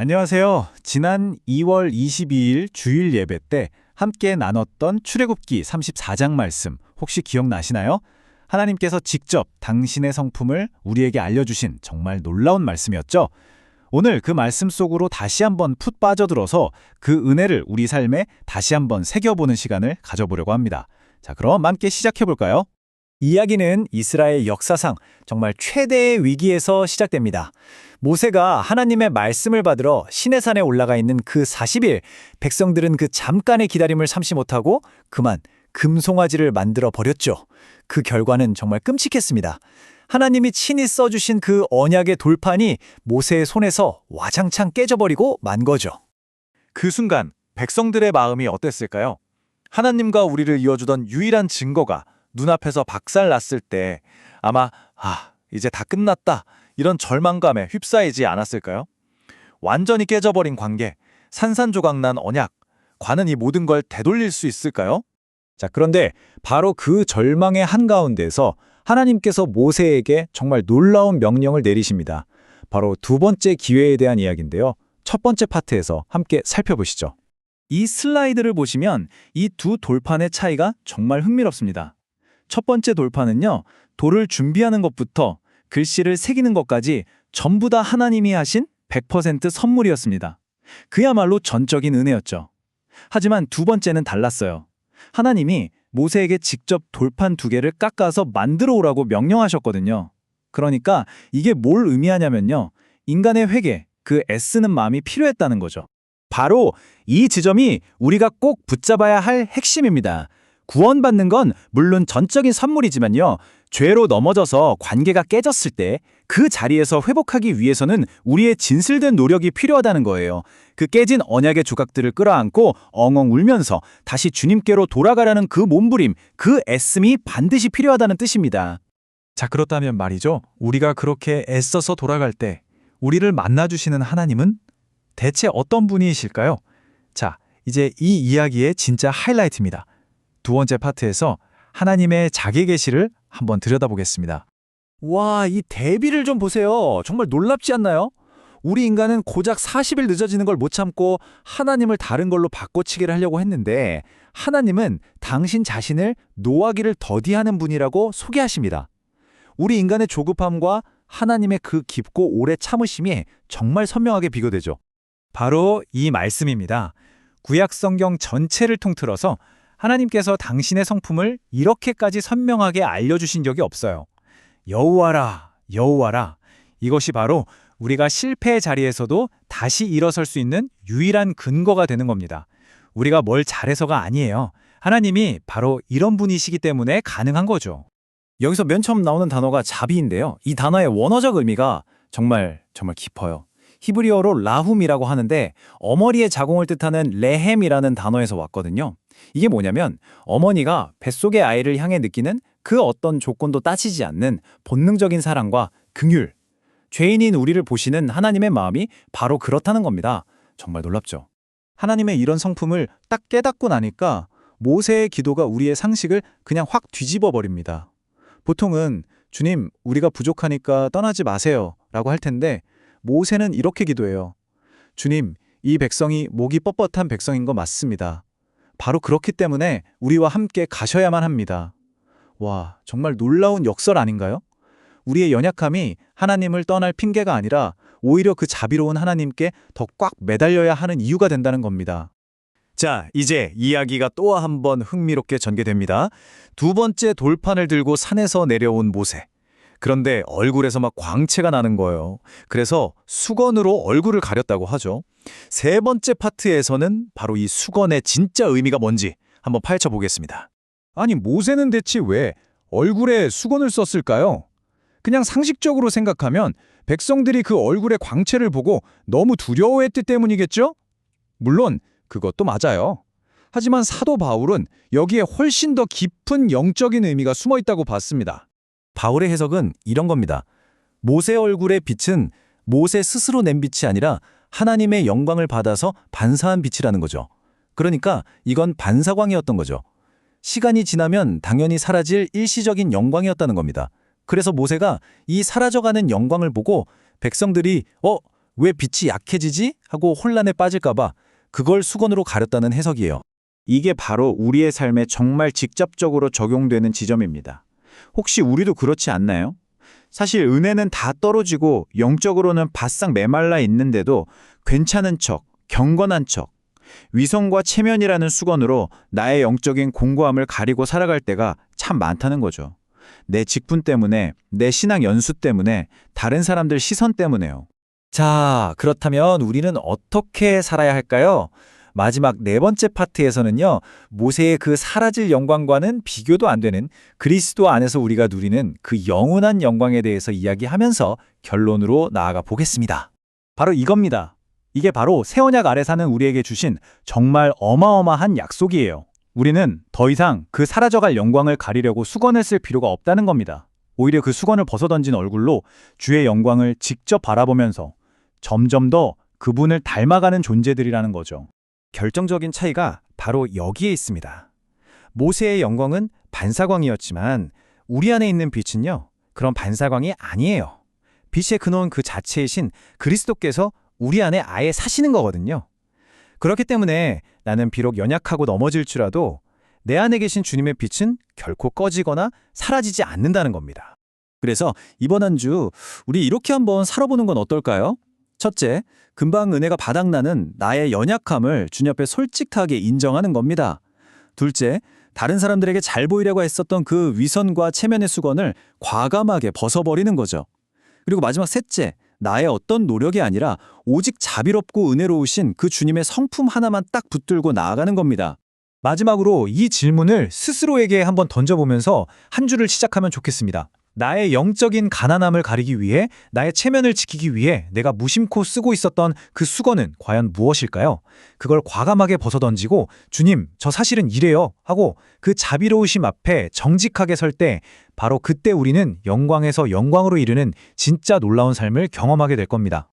안녕하세요. 지난 2월 22일 주일 예배 때 함께 나눴던 출애굽기 34장 말씀 혹시 기억나시나요? 하나님께서 직접 당신의 성품을 우리에게 알려주신 정말 놀라운 말씀이었죠. 오늘 그 말씀 속으로 다시 한번 푹 빠져들어서 그 은혜를 우리 삶에 다시 한번 새겨보는 시간을 가져보려고 합니다. 자, 그럼 함께 시작해볼까요? 이야기는 이스라엘 역사상 정말 최대의 위기에서 시작됩니다. 모세가 하나님의 말씀을 받으러 시내산에 올라가 있는 그 40일, 백성들은 그 잠깐의 기다림을 참지 못하고 그만 금송아지를 만들어 버렸죠. 그 결과는 정말 끔찍했습니다. 하나님이 친히 써주신 그 언약의 돌판이 모세의 손에서 와장창 깨져버리고 만 거죠. 그 순간 백성들의 마음이 어땠을까요? 하나님과 우리를 이어주던 유일한 증거가 눈앞에서 박살났을 때 아마 이제 다 끝났다 이런 절망감에 휩싸이지 않았을까요? 완전히 깨져버린 관계, 산산조각난 언약, 과연 이 모든 걸 되돌릴 수 있을까요? 자, 그런데 바로 그 절망의 한가운데서 하나님께서 모세에게 정말 놀라운 명령을 내리십니다. 바로 두 번째 기회에 대한 이야기인데요. 첫 번째 파트에서 함께 살펴보시죠. 이 슬라이드를 보시면 이 두 돌판의 차이가 정말 흥미롭습니다. 첫 번째 돌판은요, 돌을 준비하는 것부터 글씨를 새기는 것까지 전부 다 하나님이 하신 100% 선물이었습니다. 그야말로 전적인 은혜였죠. 하지만 두 번째는 달랐어요. 하나님이 모세에게 직접 돌판 2개를 깎아서 만들어 오라고 명령하셨거든요. 그러니까 이게 뭘 의미하냐면요. 인간의 회개, 그 애쓰는 마음이 필요했다는 거죠. 바로 이 지점이 우리가 꼭 붙잡아야 할 핵심입니다. 구원받는 건 물론 전적인 선물이지만요. 죄로 넘어져서 관계가 깨졌을 때 그 자리에서 회복하기 위해서는 우리의 진실된 노력이 필요하다는 거예요. 그 깨진 언약의 조각들을 끌어안고 엉엉 울면서 다시 주님께로 돌아가려는 그 몸부림, 그 애씀이 반드시 필요하다는 뜻입니다. 자, 그렇다면 말이죠. 우리가 그렇게 애써서 돌아갈 때 우리를 만나주시는 하나님은 대체 어떤 분이실까요? 자, 이제 이 이야기의 진짜 하이라이트입니다. 두 번째 파트에서 하나님의 자기 계시를 한번 들여다보겠습니다. 와, 이 대비를 좀 보세요. 정말 놀랍지 않나요? 우리 인간은 고작 40일 늦어지는 걸 못 참고 하나님을 다른 걸로 바꿔치기를 하려고 했는데 하나님은 당신 자신을 노하기를 더디하는 분이라고 소개하십니다. 우리 인간의 조급함과 하나님의 그 깊고 오래 참으심이 정말 선명하게 비교되죠. 바로 이 말씀입니다. 구약 성경 전체를 통틀어서 하나님께서 당신의 성품을 이렇게까지 선명하게 알려주신 적이 없어요. 여호와라, 여호와라. 이것이 바로 우리가 실패의 자리에서도 다시 일어설 수 있는 유일한 근거가 되는 겁니다. 우리가 뭘 잘해서가 아니에요. 하나님이 바로 이런 분이시기 때문에 가능한 거죠. 여기서 맨 처음 나오는 단어가 자비인데요. 이 단어의 원어적 의미가 정말 깊어요. 히브리어로 라훔이라고 하는데 어머니의 자궁을 뜻하는 레헴이라는 단어에서 왔거든요. 이게 뭐냐면 어머니가 뱃속의 아이를 향해 느끼는 그 어떤 조건도 따지지 않는 본능적인 사랑과 긍휼, 죄인인 우리를 보시는 하나님의 마음이 바로 그렇다는 겁니다. 정말 놀랍죠? 하나님의 이런 성품을 딱 깨닫고 나니까 모세의 기도가 우리의 상식을 그냥 확 뒤집어 버립니다. 보통은 주님, 우리가 부족하니까 떠나지 마세요 라고 할 텐데 모세는 이렇게 기도해요. 주님, 이 백성이 목이 뻣뻣한 백성인 거 맞습니다. 바로 그렇기 때문에 우리와 함께 가셔야만 합니다. 와, 정말 놀라운 역설 아닌가요? 우리의 연약함이 하나님을 떠날 핑계가 아니라 오히려 그 자비로운 하나님께 더 꽉 매달려야 하는 이유가 된다는 겁니다. 자, 이제 이야기가 또 한 번 흥미롭게 전개됩니다. 두 번째 돌판을 들고 산에서 내려온 모세. 그런데 얼굴에서 막 광채가 나는 거예요. 그래서 수건으로 얼굴을 가렸다고 하죠. 세 번째 파트에서는 바로 이 수건의 진짜 의미가 뭔지 한번 파헤쳐 보겠습니다. 아니, 모세는 대체 왜 얼굴에 수건을 썼을까요? 그냥 상식적으로 생각하면 백성들이 그 얼굴의 광채를 보고 너무 두려워했기 때문이겠죠? 물론 그것도 맞아요. 하지만 사도 바울은 여기에 훨씬 더 깊은 영적인 의미가 숨어 있다고 봤습니다. 바울의 해석은 이런 겁니다. 모세 얼굴의 빛은 모세 스스로 낸 빛이 아니라 하나님의 영광을 받아서 반사한 빛이라는 거죠. 그러니까 이건 반사광이었던 거죠. 시간이 지나면 당연히 사라질 일시적인 영광이었다는 겁니다. 그래서 모세가 이 사라져가는 영광을 보고 백성들이 왜 빛이 약해지지? 하고 혼란에 빠질까봐 그걸 수건으로 가렸다는 해석이에요. 이게 바로 우리의 삶에 정말 직접적으로 적용되는 지점입니다. 혹시 우리도 그렇지 않나요? 사실 은혜는 다 떨어지고 영적으로는 바싹 메말라 있는데도 괜찮은 척, 경건한 척, 위선과 체면이라는 수건으로 나의 영적인 공고함을 가리고 살아갈 때가 참 많다는 거죠. 내 직분 때문에, 내 신앙 연수 때문에, 다른 사람들 시선 때문에요. 자, 그렇다면 우리는 어떻게 살아야 할까요? 마지막 네 번째 파트에서는요, 모세의 그 사라질 영광과는 비교도 안 되는 그리스도 안에서 우리가 누리는 그 영원한 영광에 대해서 이야기하면서 결론으로 나아가 보겠습니다. 바로 이겁니다. 이게 바로 새 언약 아래 사는 우리에게 주신 정말 어마어마한 약속이에요. 우리는 더 이상 그 사라져갈 영광을 가리려고 수건을 쓸 필요가 없다는 겁니다. 오히려 그 수건을 벗어던진 얼굴로 주의 영광을 직접 바라보면서 점점 더 그분을 닮아가는 존재들이라는 거죠. 결정적인 차이가 바로 여기에 있습니다. 모세의 영광은 반사광이었지만 우리 안에 있는 빛은요, 그런 반사광이 아니에요. 빛의 근원 그 자체이신 그리스도께서 우리 안에 아예 사시는 거거든요. 그렇기 때문에 나는 비록 연약하고 넘어질지라도 내 안에 계신 주님의 빛은 결코 꺼지거나 사라지지 않는다는 겁니다. 그래서 이번 한 주 우리 이렇게 한번 살아보는 건 어떨까요? 첫째, 금방 은혜가 바닥나는 나의 연약함을 주님 앞에 솔직하게 인정하는 겁니다. 둘째, 다른 사람들에게 잘 보이려고 했었던 그 위선과 체면의 수건을 과감하게 벗어버리는 거죠. 그리고 마지막 셋째, 나의 어떤 노력이 아니라 오직 자비롭고 은혜로우신 그 주님의 성품 하나만 딱 붙들고 나아가는 겁니다. 마지막으로 이 질문을 스스로에게 한번 던져보면서 한 주를 시작하면 좋겠습니다. 나의 영적인 가난함을 가리기 위해, 나의 체면을 지키기 위해 내가 무심코 쓰고 있었던 그 수건은 과연 무엇일까요? 그걸 과감하게 벗어던지고 주님, 저 사실은 이래요 하고 그 자비로우심 앞에 정직하게 설 때 바로 그때 우리는 영광에서 영광으로 이르는 진짜 놀라운 삶을 경험하게 될 겁니다.